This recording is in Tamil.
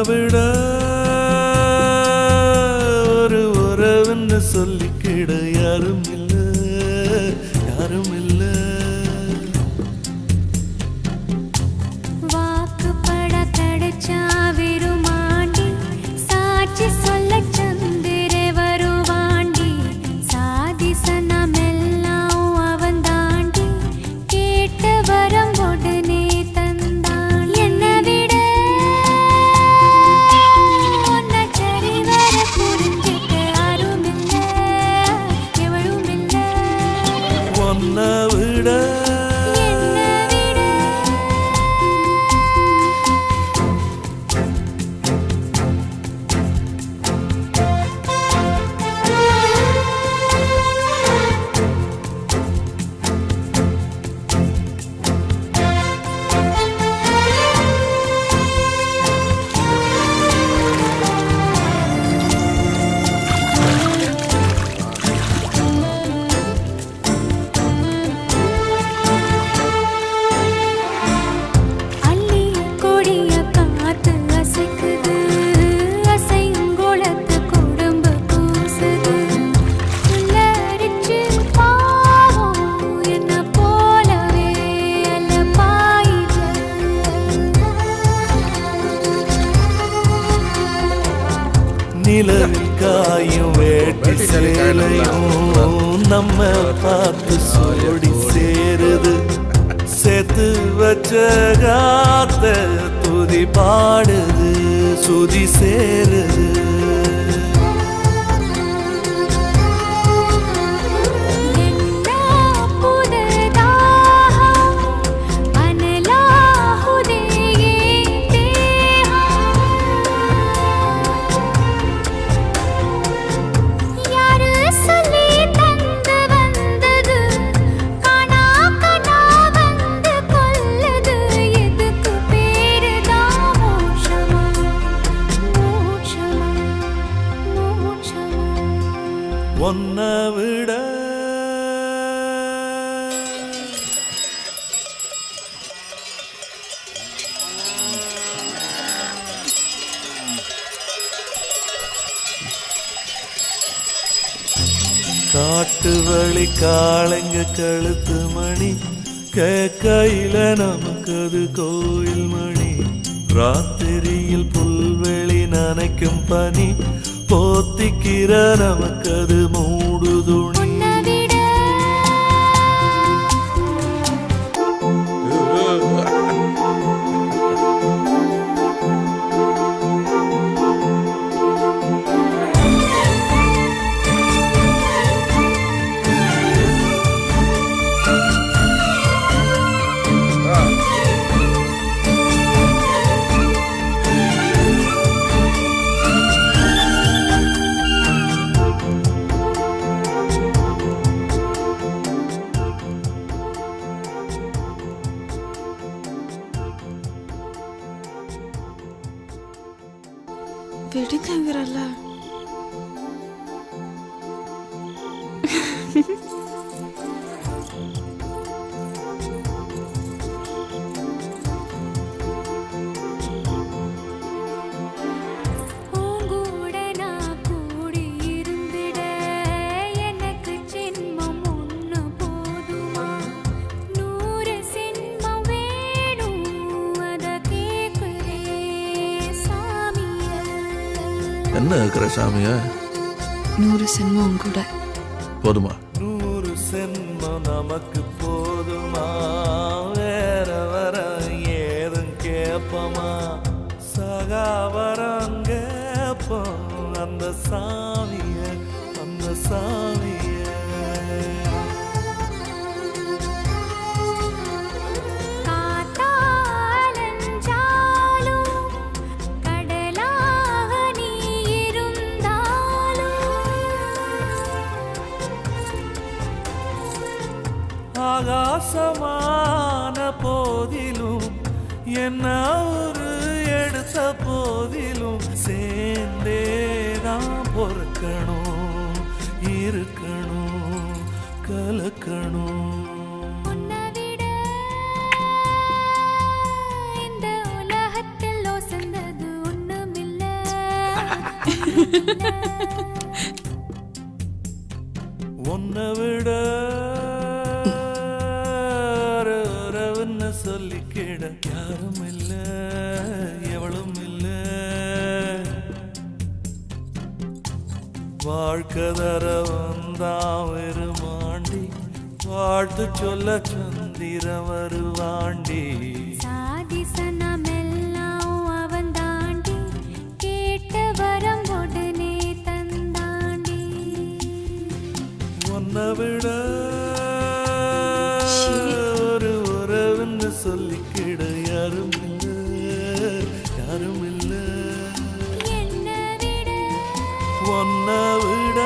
விட ஒரு உறவுன்னு சொல்லிக்கிட யாரும் இல்லை, யாரும் இல்லை. வாக்குப்பட கிடைச்சா விருமாண்டி சாட்சி சொல்ல சந்திர வருவாண்டி சாதி சனமெல்லாம் அவன் தாண்டி கேட்ட வரம் உடனே தந்தான். என்னை விட உன்னை சரிவர புரிஞ்சிக்க யாரும் இல்லை, எவளும் இல்லை. ஒன்னை விட நிலவில் காயும் வேட்டி சேலையும் நம்ம பார்த்து சோடி சேருது. சேர்த்து வச்ச காத்த துதி பாடுது, சுதி சேருது. ஒன்னை விட காட்டு வழி காளைங்க கழுத்து மணி கேக்கையில நமக்கு அது கோயில் மணி. ராத்திரியில் புல்வெளி நனைக்கும் பனி போத்திக்கிற நமக்கு அது மூடு துணி. விடுங்கங்கிறல்ல. என்ன இருக்கிற சாமியா? 100 சென்மம் கூட போதுமா? 100 சென்மம் நமக்கு போதுமா? வேற வர ஏதும் கேப்பமா? சகாவரம் கேப்போம் அந்த சாமிய, அந்த சாமிய. ஆகாசமான போதிலும் என்ன ஒரு எடுத்த போதிலும் சேர்ந்தேதான் பொறுக்கணும், இருக்கணும், கலக்கணும். இந்த உலகத்தில் ஒசந்தது ஒண்ணுமில்லை. உன்னை விட உறவுன்னு சொல்லிக்கிட யாரும் இல்ல எவளும் இல்ல வாழ்க்கை தர வந்தான் வெறுமாண்டி வாழ்த்து சொல்ல சந்திர வருவாண்டி சாதி சனமெல்லாம் அவன் தாண்டி கேட்ட வரம் உடனே தந்தாண்டி உன்னை விட ஒரு உறவுன்னு சொல்லிக்கிட யாரும் இல்ல யாரும் இல்ல என்ன விட உன்னை விட